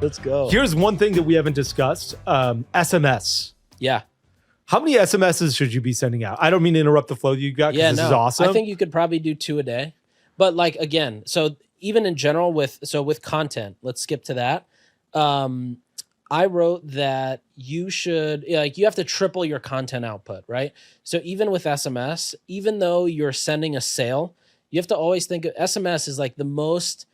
Let's go. Here's one thing that we haven't discussed. SMS. Yeah. How many SMSs should you be sending out? I don't mean to interrupt the flow you got, because this is awesome. I think you could probably do 2 a day. But like, again, so even in general with content, let's skip to that. I wrote that you should, like, you have to triple your content output, right? So even with SMS, even though you're sending a sale, you have to always think of SMS is like the most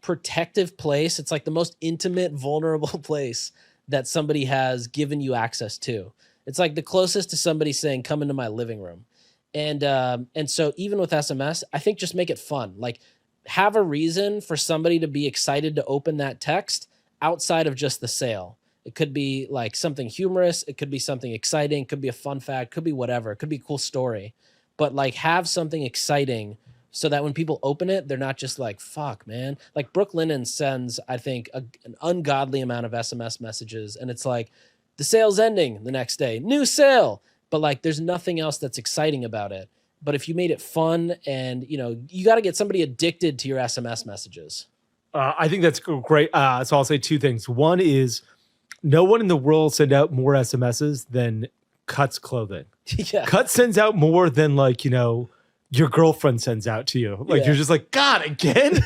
protective place. It's like the most intimate, vulnerable place that somebody has given you access to. It's like the closest to somebody saying, come into my living room. And so even with SMS, I think just make it fun. Like, have a reason for somebody to be excited to open that text outside of just the sale. It could be like something humorous. It could be something exciting. It could be a fun fact. Could be whatever. It could be a cool story. But like, have something exciting so that when people open it, they're not just like, fuck, man. Like Brooke Linen sends, I think, an ungodly amount of SMS messages. And it's like, the sale's ending the next day. New sale. But like, there's nothing else that's exciting about it. But if you made it fun and, you know, you got to get somebody addicted to your SMS messages. I think that's great. So I'll say 2 things. One is no one in the world send out more SMSs than Cut's clothing. Yeah. Cut sends out more than, like, you know, your girlfriend sends out to you. Like, you're just like, God, again?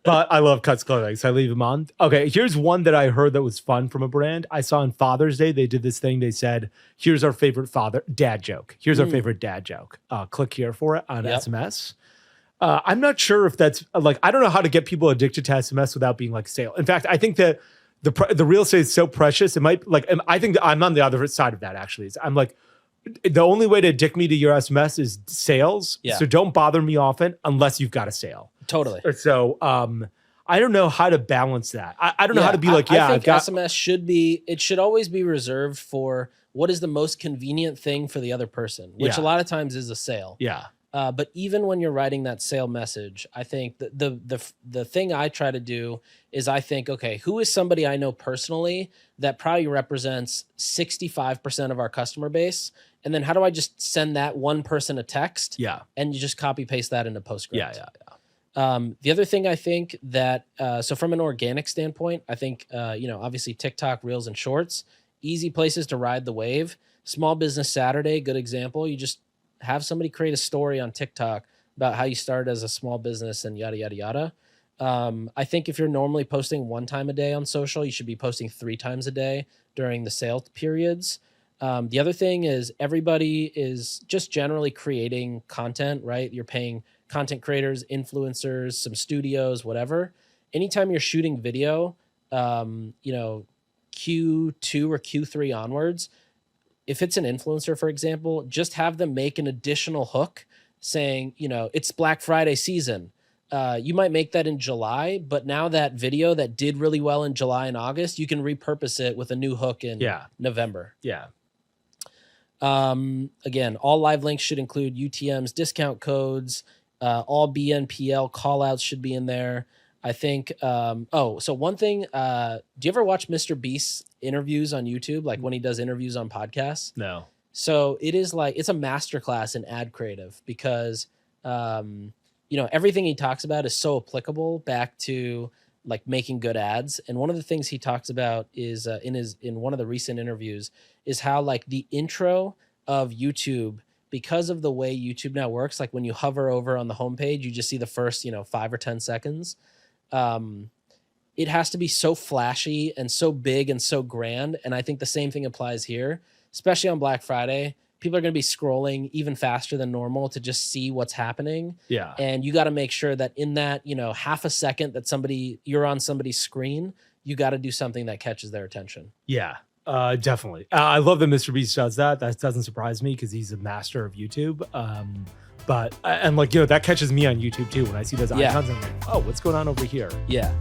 But I love Cut's clothing, so I leave them on. Okay, here's one that I heard that was fun from a brand. I saw on Father's Day, they did this thing. They said, here's our favorite dad joke. Here's our favorite dad joke. Click here for it on SMS. I'm not sure if that's, like, I don't know how to get people addicted to SMS without being like sale. In fact, I think that the real estate is so precious. It might, like, I think that I'm on the other side of that, actually. I'm like, the only way to addict me to your SMS is sales. Yeah. So don't bother me often unless you've got a sale. Totally. So I don't know how to balance that. I don't know how to be like, I think SMS should always be reserved for what is the most convenient thing for the other person, which a lot of times is a sale. Yeah. But even when you're writing that sale message, I think the thing I try to do is I think, okay, who is somebody I know personally that probably represents 65% of our customer base? And then how do I just send that one person a text? Yeah. And you just copy paste that into PostScript. Yeah. The other thing I think that, so from an organic standpoint, I think, obviously TikTok, Reels, and Shorts, easy places to ride the wave. Small Business Saturday, good example. You just have somebody create a story on TikTok about how you started as a small business and yada, yada, yada. I think if you're normally posting 1 time a day on social, you should be posting 3 times a day during the sale periods. The other thing is everybody is just generally creating content, right? You're paying content creators, influencers, some studios, whatever. Anytime you're shooting video, Q2 or Q3 onwards, if it's an influencer, for example, just have them make an additional hook saying, it's Black Friday season. You might make that in July, but now that video that did really well in July and August, you can repurpose it with a new hook in November. Yeah. Again, all live links should include UTMs, discount codes, all BNPL callouts should be in there. I think, so one thing, do you ever watch Mr. Beast's interviews on YouTube? Like when he does interviews on podcasts? No. So it is like, it's a masterclass in ad creative because, everything he talks about is so applicable back to like making good ads. And one of the things he talks about is in one of the recent interviews is how like the intro of YouTube, because of the way YouTube now works, like when you hover over on the homepage, you just see the first, 5 or 10 seconds. It has to be so flashy and so big and so grand. And I think the same thing applies here, especially on Black Friday. People are going to be scrolling even faster than normal to just see what's happening. Yeah. And you got to make sure that in that, half a second that you're on somebody's screen, you got to do something that catches their attention. Yeah, definitely. I love that Mr. Beast does that. That doesn't surprise me because he's a master of YouTube. But that catches me on YouTube too. When I see those icons, I'm like, oh, what's going on over here? Yeah.